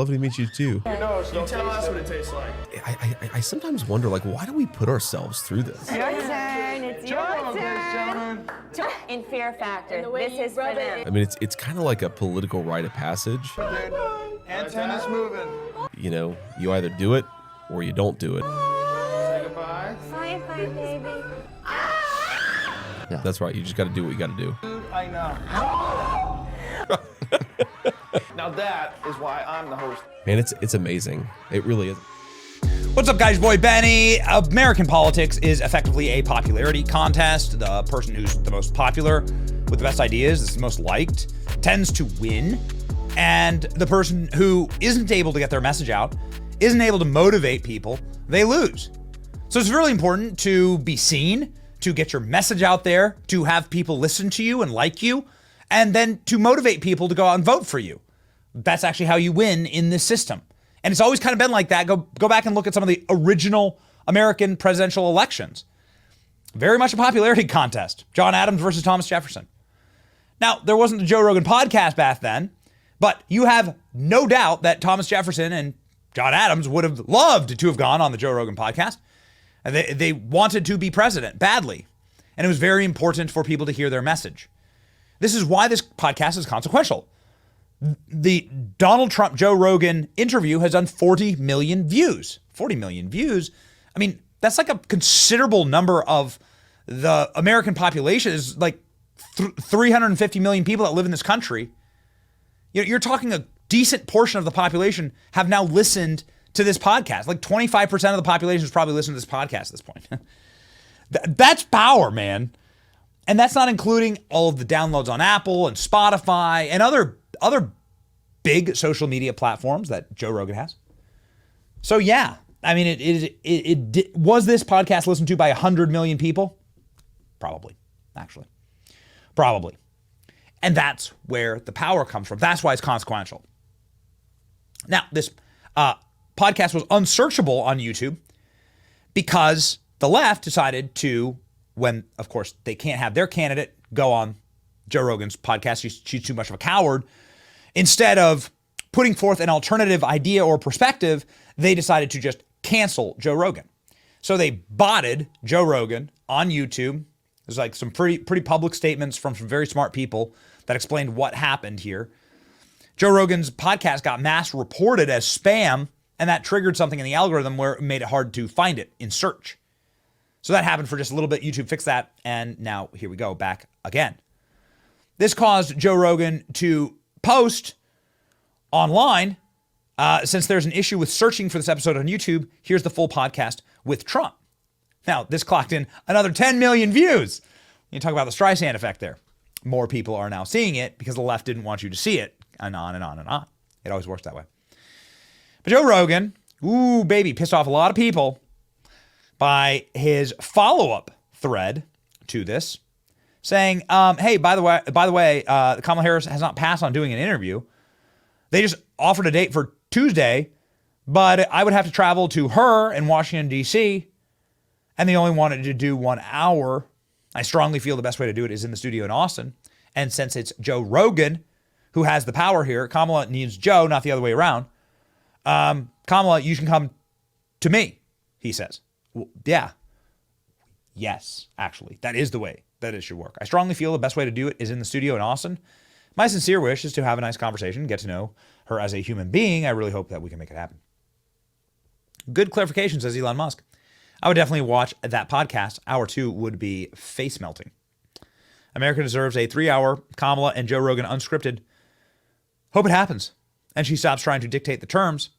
Lovely to meet you too. You tell us what it tastes like. I sometimes wonder, like, why do we put ourselves through this? Your turn. It's your turn. In Fear Factor, this is for them. I mean, it's kind of like a political rite of passage. Antenna's moving. You know, you either do it or you don't do it. Say goodbye. Bye, baby. Yeah. That's right. You just got to do what you got to do. I know. Now that is why I'm the host. Man, it's amazing. It really is. What's up, guys? Boy Benny. American politics is effectively a popularity contest. The person who's the most popular with the best ideas, is the most liked, tends to win. And the person who isn't able to get their message out, isn't able to motivate people, they lose. So it's really important to be seen, to get your message out there, to have people listen to you and like you, and then to motivate people to go out and vote for you. That's actually how you win in this system. And it's always kind of been like that. Go back and look at some of the original American presidential elections. Very much a popularity contest. John Adams versus Thomas Jefferson. Now, there wasn't a Joe Rogan podcast back then, but you have no doubt that Thomas Jefferson and John Adams would have loved to have gone on the Joe Rogan podcast. And they wanted to be president badly. And it was very important for people to hear their message. This is why this podcast is consequential. The Donald Trump, Joe Rogan interview has done 40 million views. 40 million views. I mean, that's like a considerable number of the American population. Is like 350 million people that live in this country. You're talking a decent portion of the population have now listened to this podcast. Like 25% of the population has probably listened to this podcast at this point. That's power, man. And that's not including all of the downloads on Apple and Spotify and other big social media platforms that Joe Rogan has. So yeah, I mean, was this podcast listened to by 100 million people? Probably, actually. Probably. And that's where the power comes from. That's why it's consequential. Now, this podcast was unsearchable on YouTube because the left decided to, when, of course, they can't have their candidate go on Joe Rogan's podcast, she's too much of a coward. Instead of putting forth an alternative idea or perspective, they decided to just cancel Joe Rogan. So they botted Joe Rogan on YouTube. There's like some pretty public statements from some very smart people that explained what happened here. Joe Rogan's podcast got mass reported as spam, and that triggered something in the algorithm where it made it hard to find it in search. So that happened for just a little bit. YouTube fixed that, and now here we go, back again. This caused Joe Rogan to post online, since there's an issue with searching for this episode on YouTube, here's the full podcast with Trump. Now, this clocked in another 10 million views. You talk about the Streisand effect there. More people are now seeing it because the left didn't want you to see it, and on and on and on. It always works that way. But Joe Rogan, ooh, baby, pissed off a lot of people by his follow-up thread to this, saying, hey, by the way, Kamala Harris has not passed on doing an interview. They just offered a date for Tuesday, but I would have to travel to her in Washington, D.C., and they only wanted to do 1 hour. I strongly feel the best way to do it is in the studio in Austin. And since it's Joe Rogan who has the power here, Kamala needs Joe, not the other way around. Kamala, you can come to me, he says. Well, yeah. Yes, actually, that is the way that it should work. I strongly feel the best way to do it is in the studio in Austin. My sincere wish is to have a nice conversation, get to know her as a human being. I really hope that we can make it happen. Good clarification, says Elon Musk. I would definitely watch that podcast. Hour 2 would be face melting. America deserves a 3-hour Kamala and Joe Rogan unscripted. Hope it happens. And she stops trying to dictate the terms.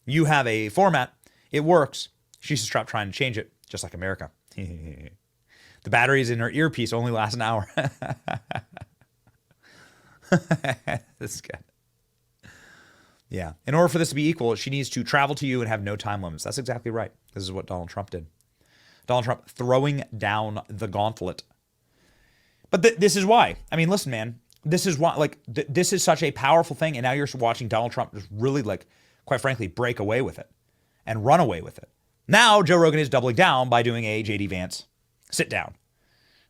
You have a format. It works. She should stop trying to change it, just like America. The batteries in her earpiece only last an hour. This is good. Yeah. In order for this to be equal, she needs to travel to you and have no time limits. That's exactly right. This is what Donald Trump did. Donald Trump throwing down the gauntlet. But this is why. I mean, listen, man. This is why. Like, this is such a powerful thing, and now you're watching Donald Trump just really, like, quite frankly, break away with it and run away with it. Now Joe Rogan is doubling down by doing a JD Vance sit down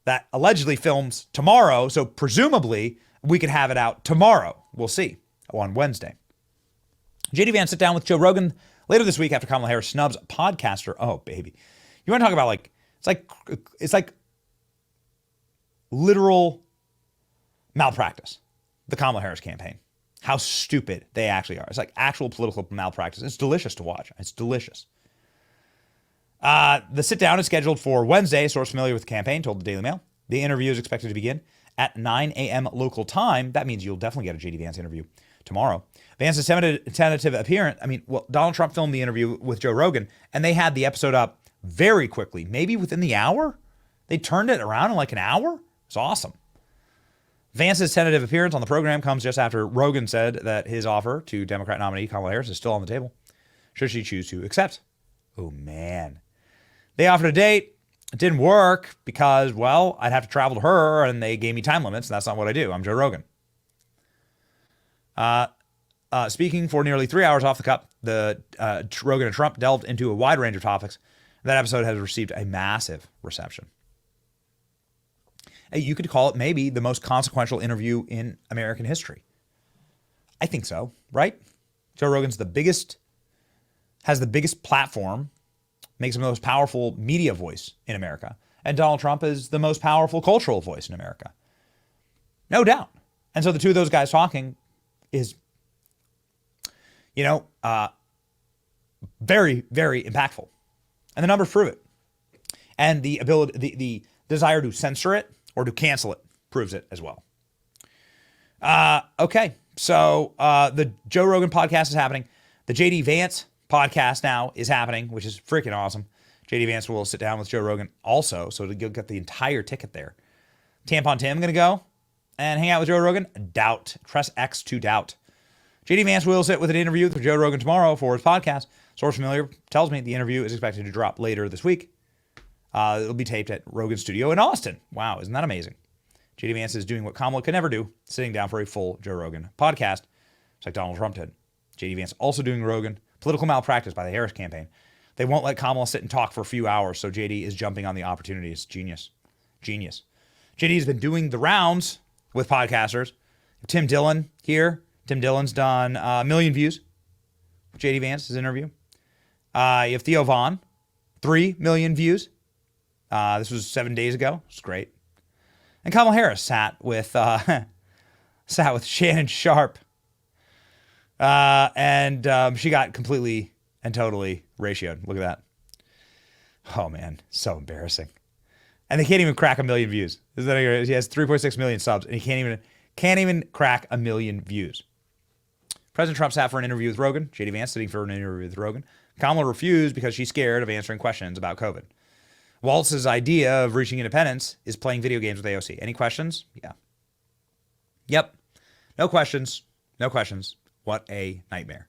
that allegedly films tomorrow. So presumably we could have it out tomorrow. We'll see on Wednesday. JD Vance sit down with Joe Rogan later this week after Kamala Harris snubs podcaster. Oh, baby. You want to talk about like, it's like literal malpractice, the Kamala Harris campaign. How stupid they actually are. It's like actual political malpractice. It's delicious to watch. It's delicious. The sit down is scheduled for Wednesday. A source familiar with the campaign told the Daily Mail. The interview is expected to begin at 9 a.m. local time. That means you'll definitely get a JD Vance interview tomorrow. Vance's tentative appearance. Donald Trump filmed the interview with Joe Rogan, and they had the episode up very quickly, maybe within the hour. They turned it around in like an hour. It's awesome. Vance's tentative appearance on the program comes just after Rogan said that his offer to Democrat nominee Kamala Harris is still on the table, should she choose to accept. Oh, man. They offered a date. It didn't work because, well, I'd have to travel to her, and they gave me time limits, and that's not what I do. I'm Joe Rogan. Speaking for nearly 3 hours off the cup, the Rogan and Trump delved into a wide range of topics. That episode has received a massive reception. You could call it maybe the most consequential interview in American history. I think so, right? Joe Rogan's has the biggest platform, makes him the most powerful media voice in America. And Donald Trump is the most powerful cultural voice in America. No doubt. And so the two of those guys talking is, very, very impactful. And the numbers prove it. And the ability, the desire to censor it or to cancel it proves it as well. Okay. So the Joe Rogan podcast is happening. The JD Vance podcast now is happening, which is freaking awesome. JD Vance will sit down with Joe Rogan also, so you'll get the entire ticket there. Tampon Tim going to go and hang out with Joe Rogan? Doubt. Press X to doubt. JD Vance will sit with an interview with Joe Rogan tomorrow for his podcast. Source familiar tells me the interview is expected to drop later this week. It'll be taped at Rogan's studio in Austin. Wow, isn't that amazing? JD Vance is doing what Kamala could never do, sitting down for a full Joe Rogan podcast, just like Donald Trump did. JD Vance also doing Rogan. Political malpractice by the Harris campaign. They won't let Kamala sit and talk for a few hours, so JD is jumping on the opportunities. Genius. Genius. JD has been doing the rounds with podcasters. Tim Dillon here. Tim Dillon's done 1 million views with JD Vance's interview. You have Theo Vaughn, 3 million views. This was 7 days ago. It's great. And Kamala Harris sat with Shannon Sharp. And she got completely and totally ratioed. Look at that. Oh, man. So embarrassing. And they can't even crack 1 million views. He has 3.6 million subs, and he can't even crack 1 million views. President Trump sat for an interview with Rogan. JD Vance sitting for an interview with Rogan. Kamala refused because she's scared of answering questions about COVID. Waltz's idea of reaching independence is playing video games with AOC. Any questions? Yeah. Yep. No questions. No questions. What a nightmare.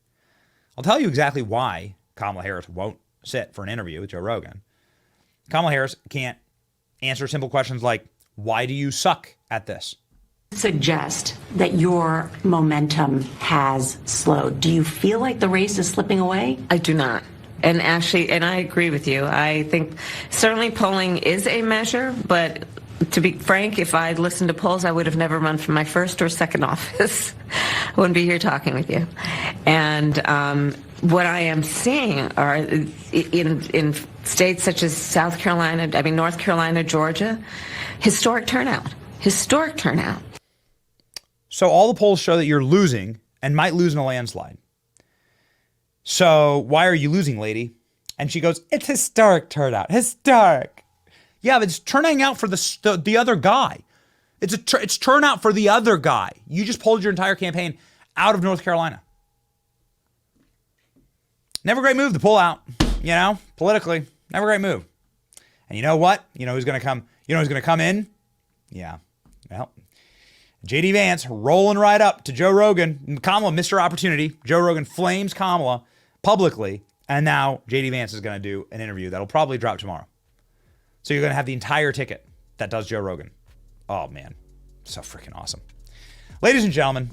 I'll tell you exactly why Kamala Harris won't sit for an interview with Joe Rogan. Kamala Harris can't answer simple questions like, why do you suck at this? Suggest that your momentum has slowed. Do you feel like the race is slipping away? I do not. And actually, and I agree with you. I think certainly polling is a measure, but to be frank, if I'd listened to polls, I would have never run for my first or second office. I wouldn't be here talking with you. And what I am seeing are in states such as North Carolina, Georgia, historic turnout. Historic turnout. So all the polls show that you're losing and might lose in a landslide. So why are you losing, lady? And she goes, it's historic turnout. Historic. Yeah, but it's turning out for the other guy. It's turnout for the other guy. You just pulled your entire campaign out of North Carolina. Never a great move to pull out, politically. Never a great move. And you know what? You know who's going to come? You know who's going to come in? Yeah. Well, JD Vance rolling right up to Joe Rogan. Kamala missed her opportunity. Joe Rogan flames Kamala publicly. And now JD Vance is going to do an interview that'll probably drop tomorrow. So you're going to have the entire ticket that does Joe Rogan. Oh, man. So freaking awesome. Ladies and gentlemen,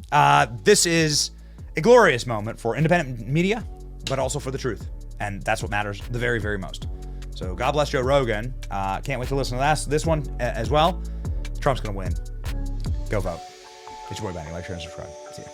this is a glorious moment for independent media, but also for the truth. And that's what matters the very, very most. So God bless Joe Rogan. Can't wait to listen to this one as well. Trump's going to win. Go vote. It's your boy Benny. Like, share, and subscribe. See ya.